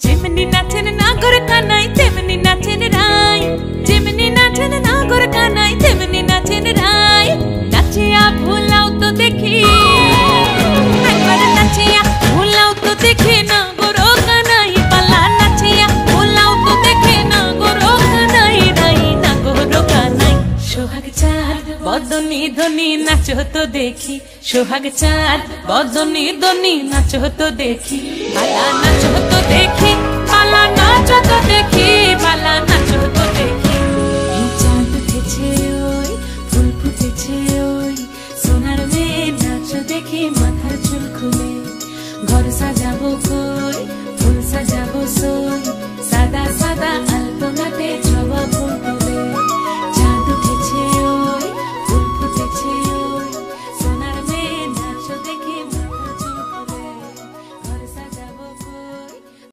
যেমনি নাচেন নাগর কানাই তেমনি নাচেন রাই, যেমনি নাচেন নাগর কানাই তেমনি নাচেন রাই। নাচিয়া ভুলাও তো দেখি, একবার নাচিয়া ভুলাও তো দেখি নাগর কানাই পালা। নাচিয়া ভুলাও তো দেখি নাগর কানাই রাই, নাগর কানাই। সোহাগ চাঁদ বদনি ধনি নাচো তো দেখি, সোহাগ চাঁদ বদনি ধনি নাচো তো দেখি, পালা নাচো তো